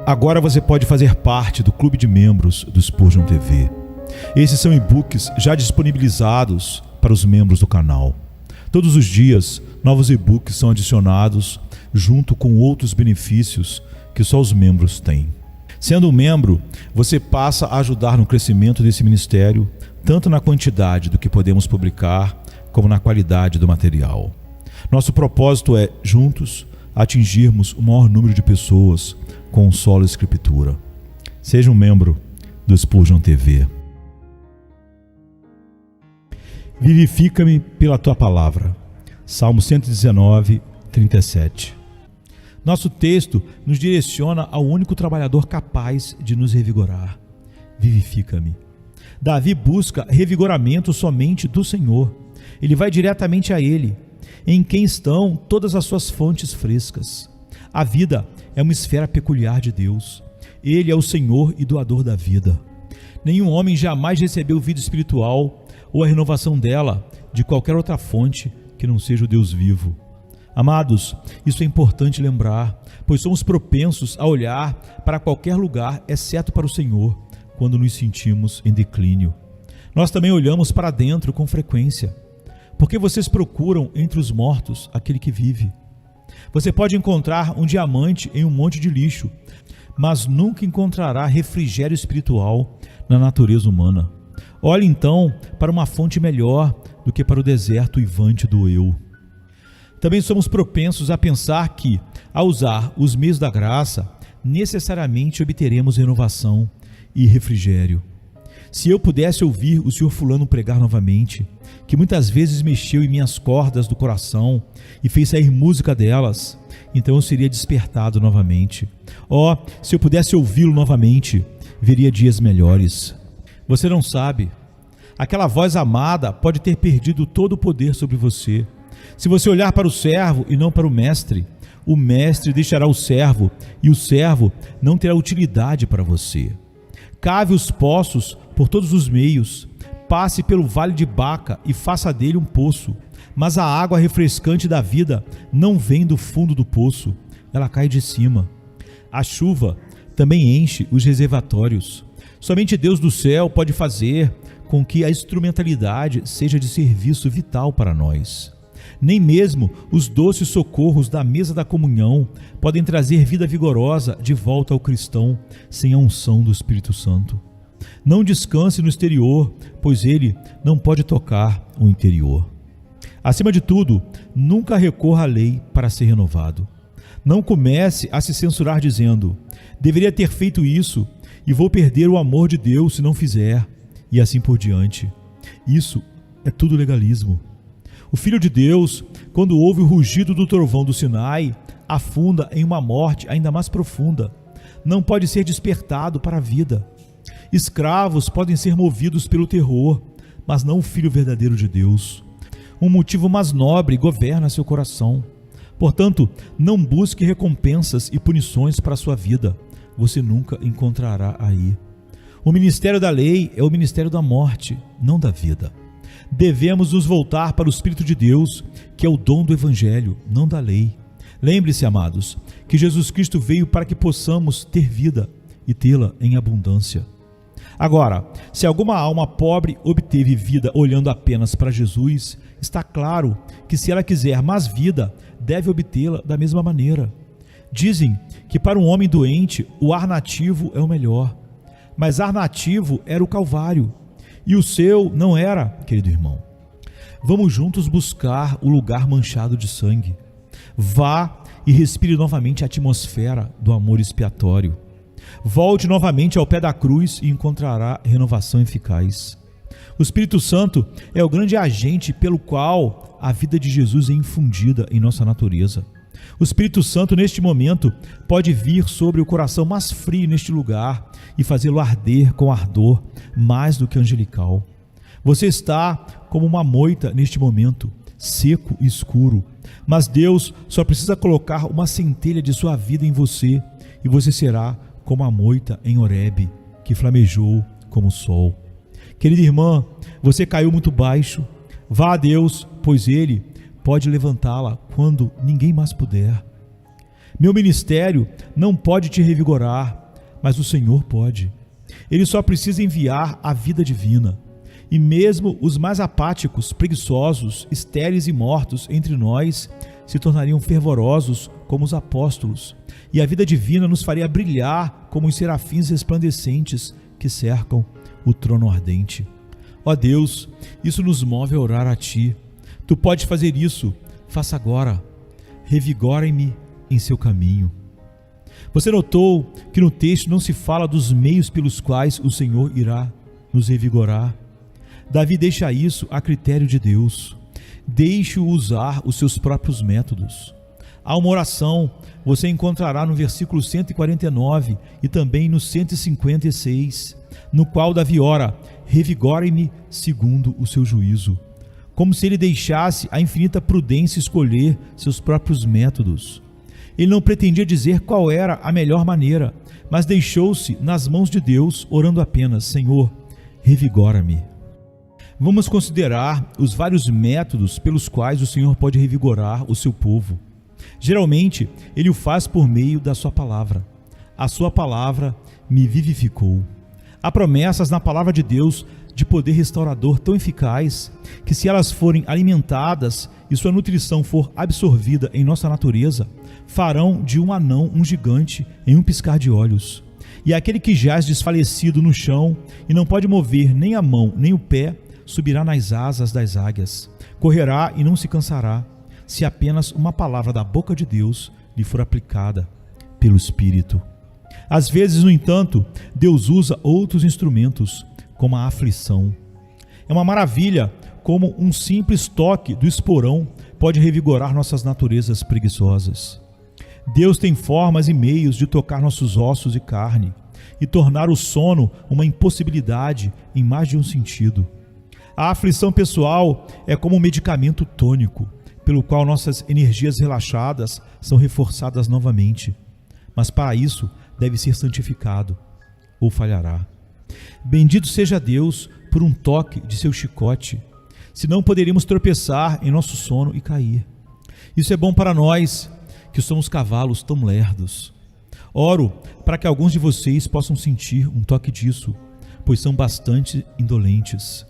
Agora você pode fazer parte do clube de membros do Spurgeon TV. Esses são e-books já disponibilizados para os membros do canal. Todos os dias, novos e-books são adicionados junto com outros benefícios que só os membros têm. Sendo um membro, você passa a ajudar no crescimento desse ministério, tanto na quantidade do que podemos publicar, como na qualidade do material. Nosso propósito é, juntos, atingirmos o maior número de pessoas com solo escritura. Seja um membro do Spurgeon TV. Vivifica-me pela tua palavra. Salmo 119, 37. Nosso texto nos direciona ao único trabalhador capaz de nos revigorar. Vivifica-me. Davi busca revigoramento somente do Senhor. Ele vai diretamente a Ele, em quem estão todas as suas fontes frescas. A vida é uma esfera peculiar de Deus. Ele é o Senhor e doador da vida. Nenhum homem jamais recebeu vida espiritual ou a renovação dela de qualquer outra fonte que não seja o Deus vivo. Amados, isso é importante lembrar, pois somos propensos a olhar para qualquer lugar, exceto para o Senhor, quando nos sentimos em declínio. Nós também olhamos para dentro com frequência. Porque vocês procuram entre os mortos aquele que vive. Você pode encontrar um diamante em um monte de lixo, mas nunca encontrará refrigério espiritual na natureza humana. Olhe então para uma fonte melhor do que para o deserto uivante do eu. Também somos propensos a pensar que, ao usar os meios da graça, necessariamente obteremos renovação e refrigério. Se eu pudesse ouvir o Sr. Fulano pregar novamente, que muitas vezes mexeu em minhas cordas do coração e fez sair música delas, então eu seria despertado novamente. Se eu pudesse ouvi-lo novamente, veria dias melhores. Você não sabe, aquela voz amada pode ter perdido todo o poder sobre você. Se você olhar para o servo e não para o mestre deixará o servo e o servo não terá utilidade para você. Cave os poços por todos os meios, passe pelo vale de Baca e faça dele um poço, mas a água refrescante da vida não vem do fundo do poço, ela cai de cima. A chuva também enche os reservatórios. Somente Deus do céu pode fazer com que a instrumentalidade seja de serviço vital para nós. Nem mesmo os doces socorros da mesa da comunhão podem trazer vida vigorosa de volta ao cristão sem a unção do Espírito Santo. Não descanse no exterior, pois ele não pode tocar o interior. Acima de tudo, nunca recorra à lei para ser renovado. Não comece a se censurar dizendo: deveria ter feito isso e vou perder o amor de Deus se não fizer, e assim por diante. Isso é tudo legalismo. O Filho de Deus, quando ouve o rugido do trovão do Sinai, afunda em uma morte ainda mais profunda. Não pode ser despertado para a vida. Escravos podem ser movidos pelo terror, mas não o Filho verdadeiro de Deus. Um motivo mais nobre governa seu coração. Portanto, não busque recompensas e punições para a sua vida. Você nunca encontrará aí. O ministério da lei é o ministério da morte, não da vida. Devemos nos voltar para o Espírito de Deus, que é o dom do Evangelho, não da lei. Lembre-se, amados, que Jesus Cristo veio para que possamos ter vida e tê-la em abundância. Agora, se alguma alma pobre obteve vida olhando apenas para Jesus, está claro que se ela quiser mais vida, deve obtê-la da mesma maneira. Dizem que para um homem doente, o ar nativo é o melhor, mas ar nativo era o Calvário. E o seu não era, querido irmão. Vamos juntos buscar o lugar manchado de sangue. Vá e respire novamente a atmosfera do amor expiatório. Volte novamente ao pé da cruz e encontrará renovação eficaz. O Espírito Santo é o grande agente pelo qual a vida de Jesus é infundida em nossa natureza. O Espírito Santo, neste momento, pode vir sobre o coração mais frio neste lugar e fazê-lo arder com ardor mais do que angelical. Você está como uma moita neste momento, seco e escuro, mas Deus só precisa colocar uma centelha de sua vida em você e você será como a moita em Horebe, que flamejou como o sol. Querida irmã, você caiu muito baixo. Vá a Deus, pois Ele pode levantá-la quando ninguém mais puder. Meu ministério não pode te revigorar, mas o Senhor pode. Ele só precisa enviar a vida divina. E mesmo os mais apáticos, preguiçosos, estéreis e mortos entre nós se tornariam fervorosos como os apóstolos, e a vida divina nos faria brilhar como os serafins resplandecentes que cercam o trono ardente. Ó Deus, isso nos move a orar a Ti. Tu podes fazer isso, faça agora. Revigore-me em seu caminho. Você notou que no texto não se fala dos meios pelos quais o Senhor irá nos revigorar? Davi deixa isso a critério de Deus. Deixe-o usar os seus próprios métodos. Há uma oração, você encontrará no versículo 149 e também no 156, no qual Davi ora: revigore-me segundo o seu juízo. Como se ele deixasse a infinita prudência escolher seus próprios métodos. Ele não pretendia dizer qual era a melhor maneira, mas deixou-se nas mãos de Deus, orando apenas: Senhor, revigora-me. Vamos considerar os vários métodos pelos quais o Senhor pode revigorar o seu povo. Geralmente, Ele o faz por meio da sua palavra. A sua palavra me vivificou. Há promessas na palavra de Deus de poder restaurador tão eficaz que, se elas forem alimentadas e sua nutrição for absorvida em nossa natureza, farão de um anão um gigante em um piscar de olhos. E aquele que jaz desfalecido no chão e não pode mover nem a mão nem o pé, subirá nas asas das águias, correrá e não se cansará, se apenas uma palavra da boca de Deus lhe for aplicada pelo Espírito. Às vezes, no entanto, Deus usa outros instrumentos, como a aflição. É uma maravilha como um simples toque do esporão pode revigorar nossas naturezas preguiçosas. Deus tem formas e meios de tocar nossos ossos e carne e tornar o sono uma impossibilidade em mais de um sentido. A aflição pessoal é como um medicamento tônico, pelo qual nossas energias relaxadas são reforçadas novamente. Mas para isso deve ser santificado, ou falhará. Bendito seja Deus por um toque de seu chicote, senão poderíamos tropeçar em nosso sono e cair. Isso é bom para nós, que somos cavalos tão lerdos. Oro para que alguns de vocês possam sentir um toque disso, pois são bastante indolentes.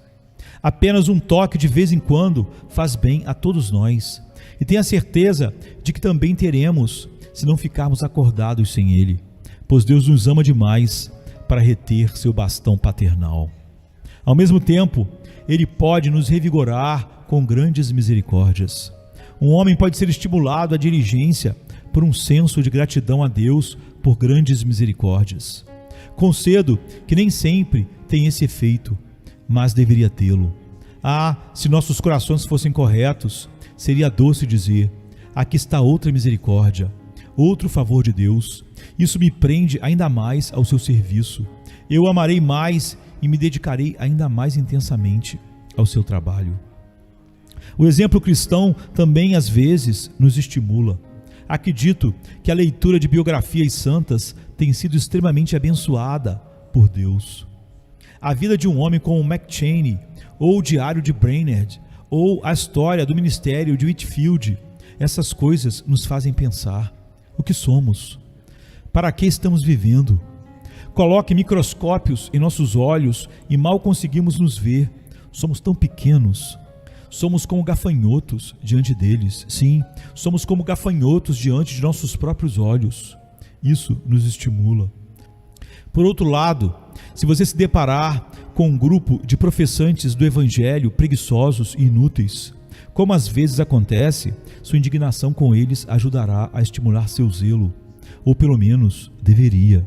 Apenas um toque de vez em quando faz bem a todos nós, e tenha certeza de que também teremos, se não ficarmos acordados sem ele, pois Deus nos ama demais para reter seu bastão paternal. Ao mesmo tempo, ele pode nos revigorar com grandes misericórdias. Um homem pode ser estimulado à diligência por um senso de gratidão a Deus por grandes misericórdias. Concedo que nem sempre tem esse efeito, mas deveria tê-lo. Se nossos corações fossem corretos, seria doce dizer: aqui está outra misericórdia, outro favor de Deus. Isso me prende ainda mais ao seu serviço. Eu amarei mais e me dedicarei ainda mais intensamente ao seu trabalho. O exemplo cristão também às vezes nos estimula. Acredito que a leitura de biografias santas tem sido extremamente abençoada por Deus. A vida de um homem como McCheyne, ou o diário de Brainerd, ou a história do ministério de Whitefield, essas coisas nos fazem pensar: o que somos? Para que estamos vivendo? Coloque microscópios em nossos olhos e mal conseguimos nos ver. Somos tão pequenos. Somos como gafanhotos diante deles. Sim, somos como gafanhotos diante de nossos próprios olhos. Isso nos estimula. Por outro lado, se você se deparar com um grupo de professantes do Evangelho preguiçosos e inúteis, como às vezes acontece, sua indignação com eles ajudará a estimular seu zelo, ou pelo menos deveria.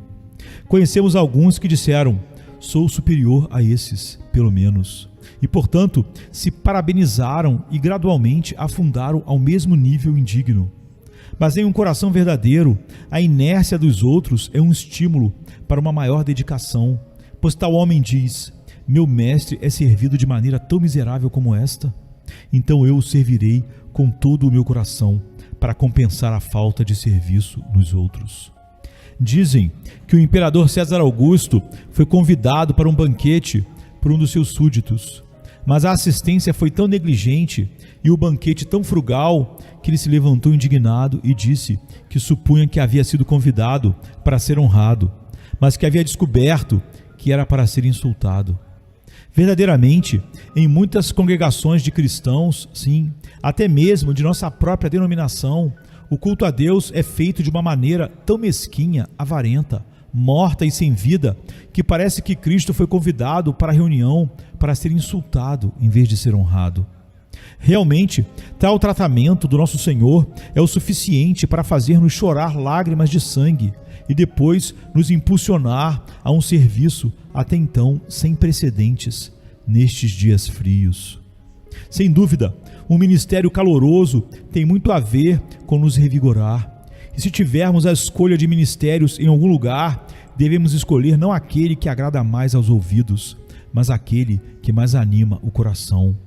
Conhecemos alguns que disseram: sou superior a esses, pelo menos, e portanto se parabenizaram e gradualmente afundaram ao mesmo nível indigno. Mas em um coração verdadeiro, a inércia dos outros é um estímulo para uma maior dedicação, pois tal homem diz: meu mestre é servido de maneira tão miserável como esta, então eu o servirei com todo o meu coração, para compensar a falta de serviço nos outros. Dizem que o imperador César Augusto foi convidado para um banquete por um dos seus súditos. Mas a assistência foi tão negligente e o banquete tão frugal que ele se levantou indignado e disse que supunha que havia sido convidado para ser honrado, mas que havia descoberto que era para ser insultado. Verdadeiramente, em muitas congregações de cristãos, sim, até mesmo de nossa própria denominação, o culto a Deus é feito de uma maneira tão mesquinha, avarenta, morta e sem vida, que parece que Cristo foi convidado para a reunião para ser insultado em vez de ser honrado. Realmente, tal tratamento do nosso Senhor é o suficiente para fazer-nos chorar lágrimas de sangue e depois nos impulsionar a um serviço até então sem precedentes nestes dias frios. Sem dúvida, um ministério caloroso tem muito a ver com nos revigorar. E se tivermos a escolha de ministérios em algum lugar, devemos escolher não aquele que agrada mais aos ouvidos, mas aquele que mais anima o coração.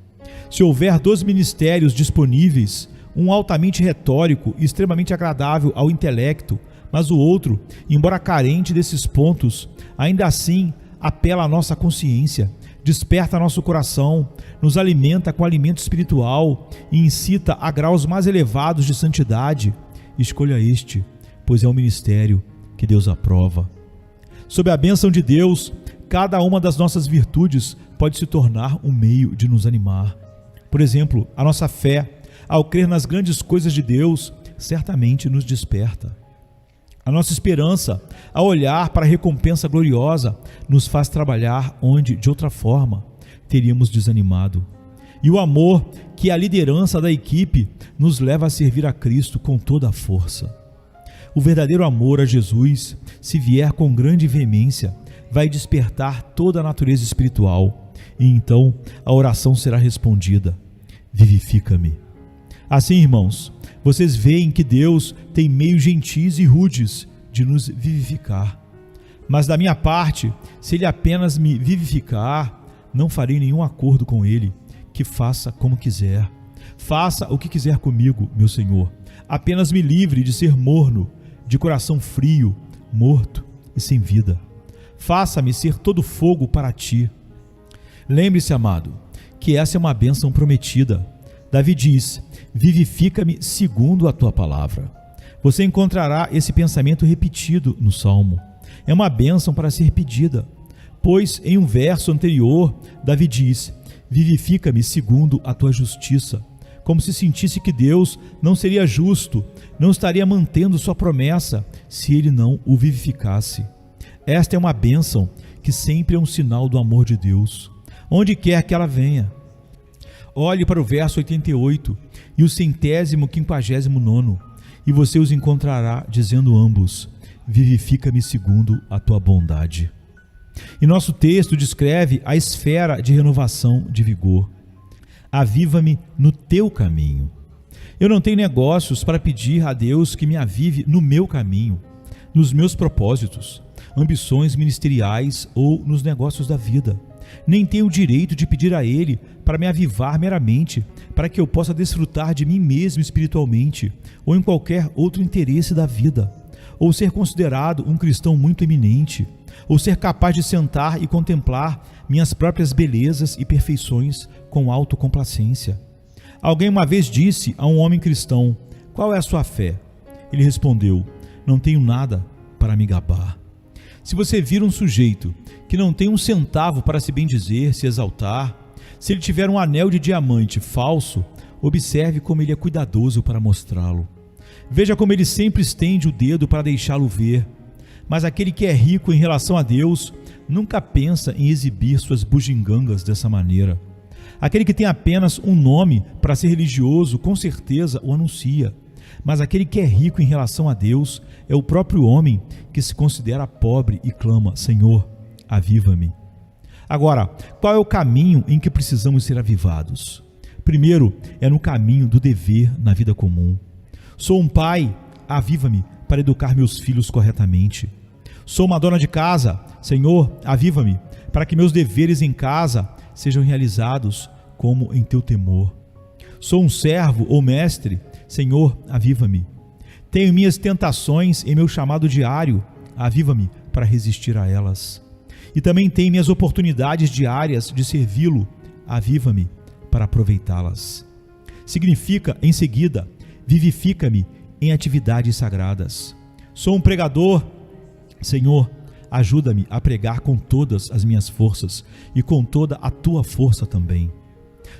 Se houver 2 ministérios disponíveis, um altamente retórico e extremamente agradável ao intelecto, mas o outro, embora carente desses pontos, ainda assim apela à nossa consciência, desperta nosso coração, nos alimenta com alimento espiritual e incita a graus mais elevados de santidade, escolha este, pois é um ministério que Deus aprova. Sob a bênção de Deus, cada uma das nossas virtudes pode se tornar um meio de nos animar. Por exemplo, a nossa fé, ao crer nas grandes coisas de Deus, certamente nos desperta. A nossa esperança, ao olhar para a recompensa gloriosa, nos faz trabalhar onde, de outra forma, teríamos desanimado. E o amor, que é a liderança da equipe, nos leva a servir a Cristo com toda a força. O verdadeiro amor a Jesus, se vier com grande veemência, vai despertar toda a natureza espiritual, e então a oração será respondida: vivifica-me. Assim, irmãos, vocês veem que Deus tem meios gentis e rudes de nos vivificar. Mas da minha parte, se Ele apenas me vivificar, não farei nenhum acordo com Ele, que faça como quiser. Faça o que quiser comigo, meu Senhor. Apenas me livre de ser morno, de coração frio, morto e sem vida. Faça-me ser todo fogo para Ti. Lembre-se, amado, que essa é uma bênção prometida. Davi diz: vivifica-me segundo a Tua palavra. Você encontrará esse pensamento repetido no Salmo. É uma bênção para ser pedida, pois em um verso anterior, Davi diz: vivifica-me segundo a Tua justiça, como se sentisse que Deus não seria justo, não estaria mantendo sua promessa se Ele não o vivificasse. Esta é uma bênção que sempre é um sinal do amor de Deus, onde quer que ela venha. Olhe para o verso 88 e o 159º, e você os encontrará dizendo ambos: vivifica-me segundo a Tua bondade. E nosso texto descreve a esfera de renovação de vigor. Aviva-me no Teu caminho. Eu não tenho negócios para pedir a Deus que me avive no meu caminho, nos meus propósitos, ambições ministeriais ou nos negócios da vida. Nem tenho o direito de pedir a Ele para me avivar meramente, para que eu possa desfrutar de mim mesmo espiritualmente, ou em qualquer outro interesse da vida, ou ser considerado um cristão muito eminente, ou ser capaz de sentar e contemplar minhas próprias belezas e perfeições com autocomplacência. Alguém uma vez disse a um homem cristão: qual é a sua fé? Ele respondeu: não tenho nada para me gabar. Se você vir um sujeito que não tem um centavo para se bendizer, se exaltar, se ele tiver um anel de diamante falso, observe como ele é cuidadoso para mostrá-lo. Veja como ele sempre estende o dedo para deixá-lo ver. Mas aquele que é rico em relação a Deus nunca pensa em exibir suas bugigangas dessa maneira. Aquele que tem apenas um nome para ser religioso, com certeza o anuncia. Mas aquele que é rico em relação a Deus é o próprio homem que se considera pobre e clama: Senhor, aviva-me. Agora, qual é o caminho em que precisamos ser avivados? Primeiro, é no caminho do dever na vida comum. Sou um pai, aviva-me para educar meus filhos corretamente. Sou uma dona de casa, Senhor, aviva-me para que meus deveres em casa sejam realizados como em Teu temor. Sou um servo ou mestre, Senhor, aviva-me. Tenho minhas tentações em meu chamado diário, aviva-me para resistir a elas. E também tenho minhas oportunidades diárias de servi-lo, aviva-me para aproveitá-las. Significa, em seguida, vivifica-me em atividades sagradas. Sou um pregador, Senhor, ajuda-me a pregar com todas as minhas forças e com toda a tua força também.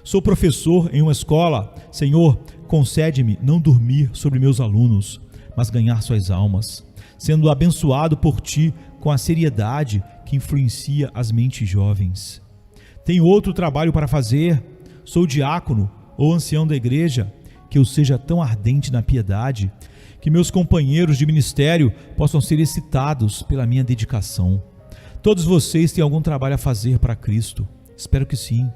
Sou professor em uma escola, Senhor, concede-me não dormir sobre meus alunos, mas ganhar suas almas, sendo abençoado por ti com a seriedade que influencia as mentes jovens. Tenho outro trabalho para fazer, sou diácono ou ancião da igreja, que eu seja tão ardente na piedade, que meus companheiros de ministério possam ser excitados pela minha dedicação. Todos vocês têm algum trabalho a fazer para Cristo? Espero que sim.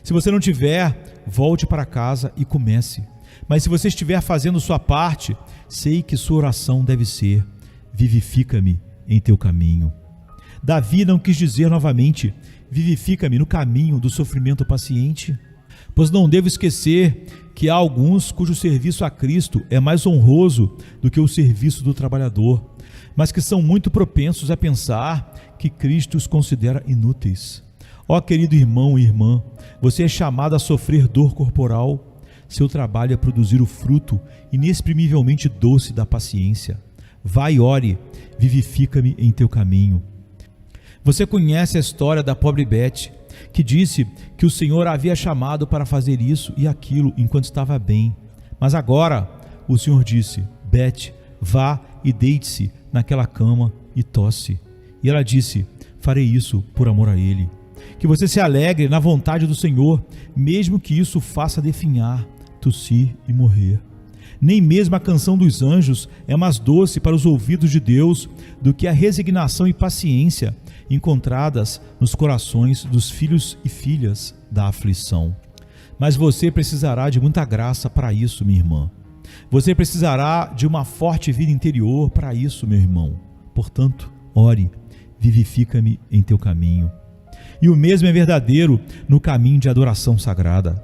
Se você não tiver, volte para casa e comece. Mas se você estiver fazendo sua parte, sei que sua oração deve ser: vivifica-me em teu caminho. Davi não quis dizer novamente: vivifica-me no caminho do sofrimento paciente, pois não devo esquecer que há alguns cujo serviço a Cristo é mais honroso do que o serviço do trabalhador, mas que são muito propensos a pensar que Cristo os considera inúteis. Ó querido irmão e irmã, você é chamado a sofrer dor corporal. Seu trabalho é produzir o fruto inexprimivelmente doce da paciência. Vai e ore, vivifica-me em teu caminho. Você conhece a história da pobre Beth, que disse que o Senhor a havia chamado para fazer isso e aquilo enquanto estava bem. Mas agora o Senhor disse: Beth, vá e deite-se naquela cama e tosse. E ela disse: farei isso por amor a Ele. Que você se alegre na vontade do Senhor, mesmo que isso faça definhar, tossir e morrer. Nem mesmo a canção dos anjos é mais doce para os ouvidos de Deus do que a resignação e paciência encontradas nos corações dos filhos e filhas da aflição. Mas você precisará de muita graça para isso, minha irmã. Você precisará de uma forte vida interior para isso, meu irmão. Portanto, ore, vivifica-me em teu caminho. E o mesmo é verdadeiro no caminho de adoração sagrada.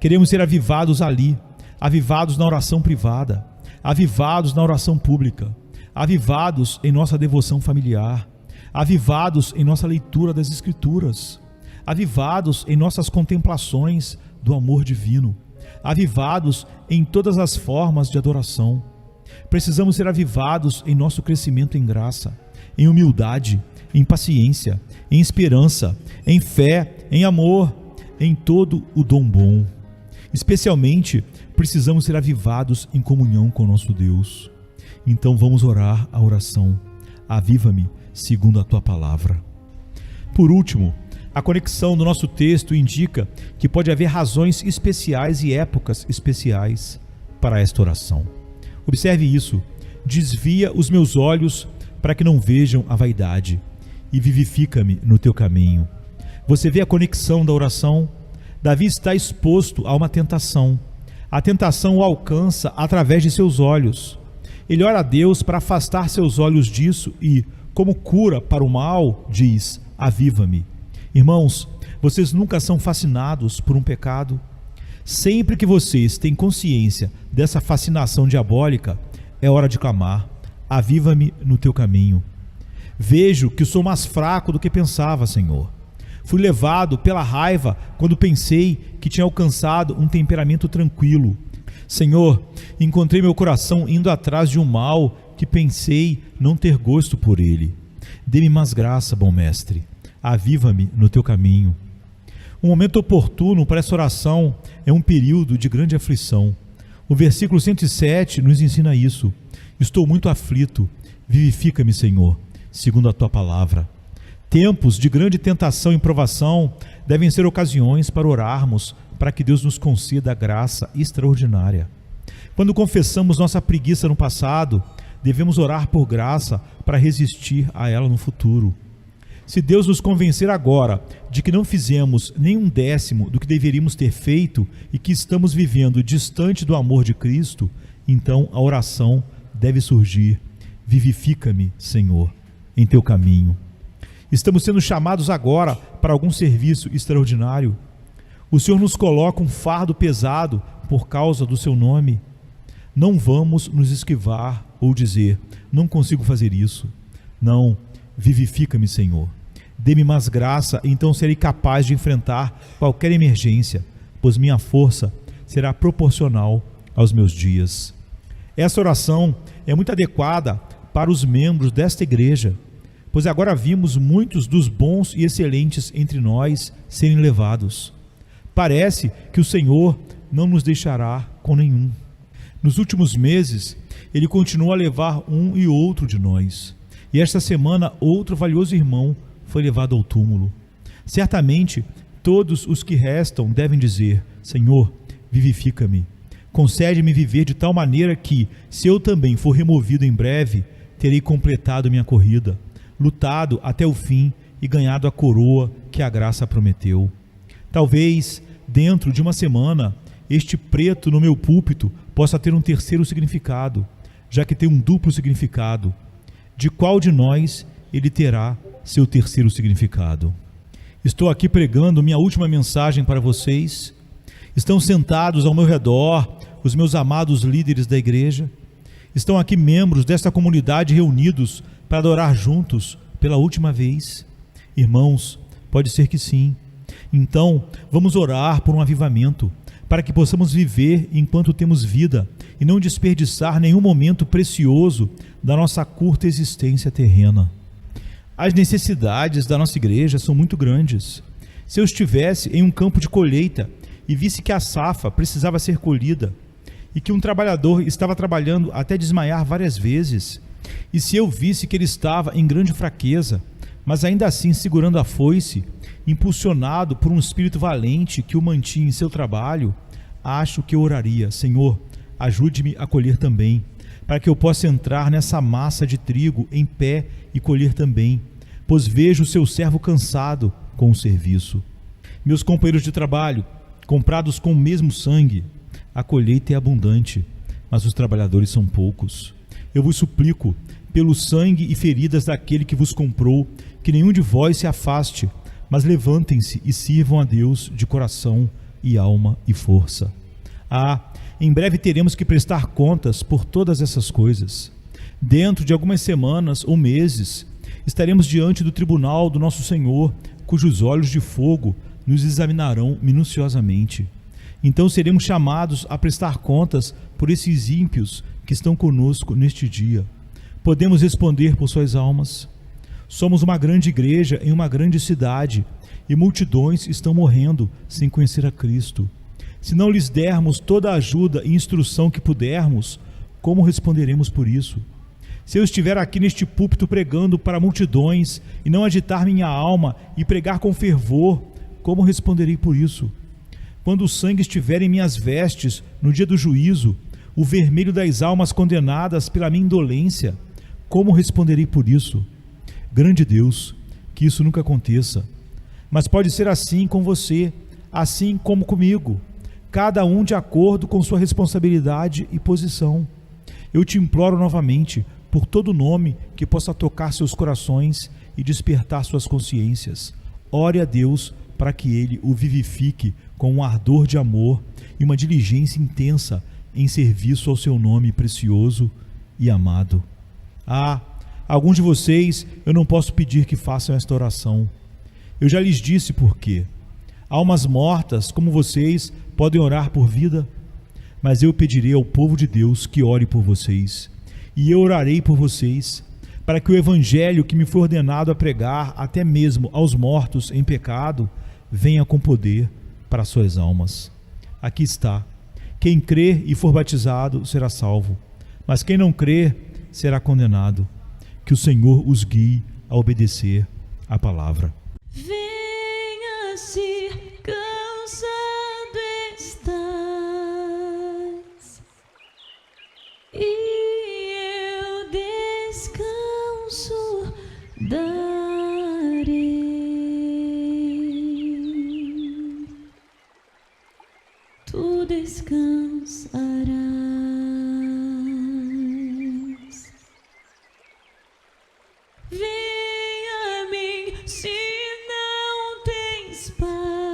Queremos ser avivados ali, avivados na oração privada, avivados na oração pública, avivados em nossa devoção familiar, avivados em nossa leitura das Escrituras, avivados em nossas contemplações do amor divino, avivados em todas as formas de adoração. Precisamos ser avivados em nosso crescimento em graça, em humildade, em paciência, em esperança, em fé, em amor, em todo o dom bom. Especialmente, precisamos ser avivados em comunhão com nosso Deus. Então vamos orar a oração: aviva-me segundo a tua palavra. Por último, a conexão do nosso texto indica que pode haver razões especiais e épocas especiais para esta oração. Observe isso: desvia os meus olhos para que não vejam a vaidade, e vivifica-me no teu caminho. Você vê a conexão da oração? Davi está exposto a uma tentação. A tentação o alcança através de seus olhos. Ele ora a Deus para afastar seus olhos disso e, como cura para o mal, diz: aviva-me. Irmãos, vocês nunca são fascinados por um pecado? Sempre que vocês têm consciência dessa fascinação diabólica, é hora de clamar: aviva-me no teu caminho. Vejo que sou mais fraco do que pensava, Senhor. Fui levado pela raiva quando pensei que tinha alcançado um temperamento tranquilo. Senhor, encontrei meu coração indo atrás de um mal que pensei não ter gosto por ele. Dê-me mais graça, bom mestre. Aviva-me no teu caminho. Um momento oportuno para essa oração é um período de grande aflição. O versículo 107 nos ensina isso. Estou muito aflito. Vivifica-me, Senhor, segundo a tua palavra. Tempos de grande tentação e provação devem ser ocasiões para orarmos para que Deus nos conceda a graça extraordinária. Quando confessamos nossa preguiça no passado, devemos orar por graça para resistir a ela no futuro. Se Deus nos convencer agora de que não fizemos nem um décimo do que deveríamos ter feito e que estamos vivendo distante do amor de Cristo, então a oração deve surgir: vivifica-me, Senhor, em teu caminho. Estamos sendo chamados agora para algum serviço extraordinário. O Senhor nos coloca um fardo pesado por causa do seu nome. Não vamos nos esquivar ou dizer: não consigo fazer isso. Não, vivifica-me, Senhor. Dê-me mais graça, então serei capaz de enfrentar qualquer emergência, pois minha força será proporcional aos meus dias. Essa oração é muito adequada para os membros desta igreja, pois agora vimos muitos dos bons e excelentes entre nós serem levados. Parece que o Senhor não nos deixará com nenhum. Nos últimos meses, Ele continua a levar um e outro de nós. E esta semana, outro valioso irmão foi levado ao túmulo. Certamente, todos os que restam devem dizer: Senhor, vivifica-me. Concede-me viver de tal maneira que, se eu também for removido em breve, terei completado minha corrida, lutado até o fim e ganhado a coroa que a graça prometeu. Talvez, dentro de uma semana, este preto no meu púlpito possa ter um terceiro significado, já que tem um duplo significado. De qual de nós ele terá seu terceiro significado? Estou aqui pregando minha última mensagem para vocês. Estão sentados ao meu redor os meus amados líderes da igreja. Estão aqui membros desta comunidade reunidos para adorar juntos pela última vez. Irmãos, pode ser que sim. Então, vamos orar por um avivamento, para que possamos viver enquanto temos vida e não desperdiçar nenhum momento precioso da nossa curta existência terrena. As necessidades da nossa igreja são muito grandes. Se eu estivesse em um campo de colheita e visse que a safra precisava ser colhida e que um trabalhador estava trabalhando até desmaiar várias vezes, e se eu visse que ele estava em grande fraqueza, mas ainda assim segurando a foice, impulsionado por um espírito valente que o mantinha em seu trabalho, acho que eu oraria: Senhor, ajude-me a colher também, para que eu possa entrar nessa massa de trigo em pé e colher também, pois vejo o seu servo cansado com o serviço. Meus companheiros de trabalho, comprados com o mesmo sangue, a colheita é abundante, mas os trabalhadores são poucos. Eu vos suplico, pelo sangue e feridas daquele que vos comprou, que nenhum de vós se afaste, mas levantem-se e sirvam a Deus de coração e alma e força. Em breve teremos que prestar contas por todas essas coisas. Dentro de algumas semanas ou meses, estaremos diante do tribunal do nosso Senhor, cujos olhos de fogo nos examinarão minuciosamente. Então seremos chamados a prestar contas por esses ímpios que estão conosco neste dia. Podemos responder por suas almas. Somos uma grande igreja em uma grande cidade e multidões estão morrendo sem conhecer a Cristo. Se não lhes dermos toda a ajuda e instrução que pudermos, como responderemos por isso? Se eu estiver aqui neste púlpito pregando para multidões e não agitar minha alma e pregar com fervor, como responderei por isso? Quando o sangue estiver em minhas vestes no dia do juízo, o vermelho das almas condenadas pela minha indolência, como responderei por isso? Grande Deus, que isso nunca aconteça. Mas pode ser assim com você, assim como comigo, cada um de acordo com sua responsabilidade e posição. Eu te imploro novamente, por todo nome que possa tocar seus corações e despertar suas consciências. Ore a Deus para que Ele o vivifique com um ardor de amor e uma diligência intensa em serviço ao seu nome precioso e amado. Alguns de vocês eu não posso pedir que façam esta oração. Eu já lhes disse por quê. Almas mortas como vocês podem orar por vida, mas eu pedirei ao povo de Deus que ore por vocês, e eu orarei por vocês, para que o evangelho que me foi ordenado a pregar até mesmo aos mortos em pecado, venha com poder para suas almas. Aqui está: quem crer e for batizado será salvo, mas quem não crer será condenado. Que o Senhor os guie a obedecer a palavra. Venha se cansado estás, e eu descanso darei. Tu descansarás. Venha a mim se não tens paz,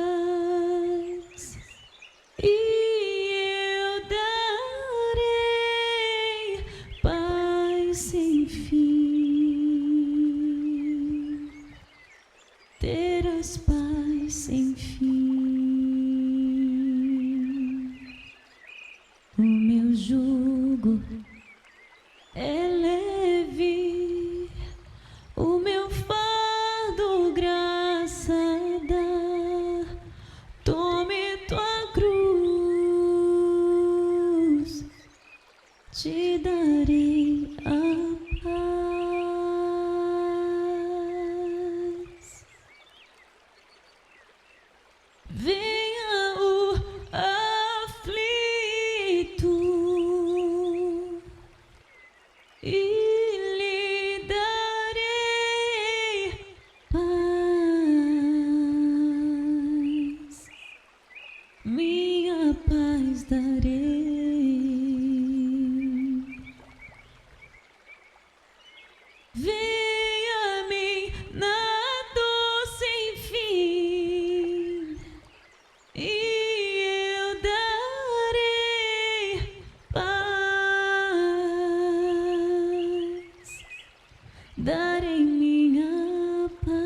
e eu darei paz sem fim. traz paz sem fim. O meu jugo é leve, o meu fardo graça dá. Tome tua cruz, te darei a paz. Venha o aflito e lhe darei paz, minha paz darei. Venha a mim na dor sem fim e eu darei paz, darei minha paz.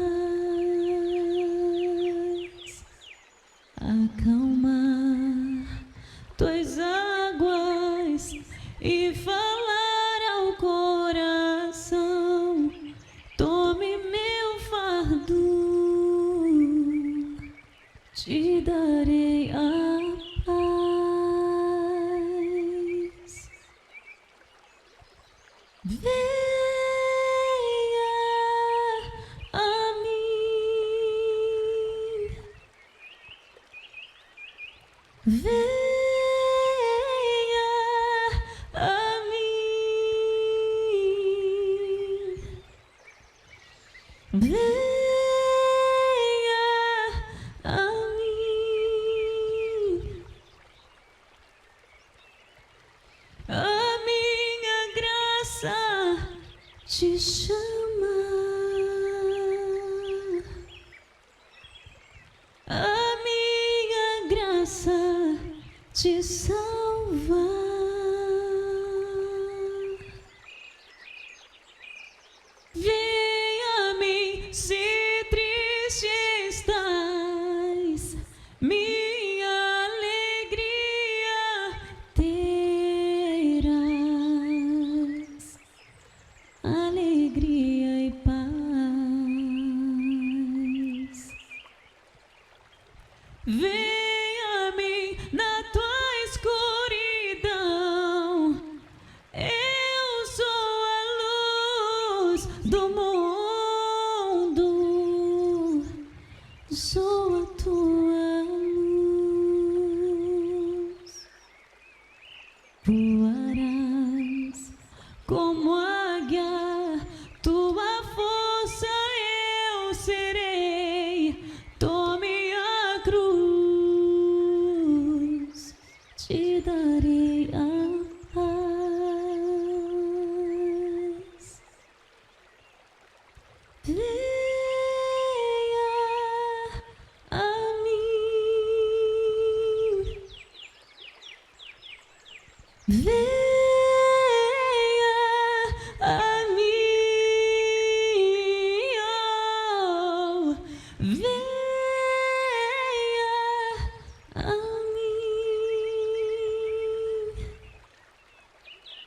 Acalmar tuas águas e falar ao coração. Tome meu fardo, te darei a paz. Venha a mim, venha a mim, venha a mim. A minha graça te chama, a minha graça te salva. Venha a mim se triste estás, minha alegria terás, alegria e paz. Venha a mim na tua escuridão, eu sou a luz do mundo, sou a tua luz. Voarás como águia, tua força eu serei. Tome a cruz, te darei a paz. Venha a mim, venha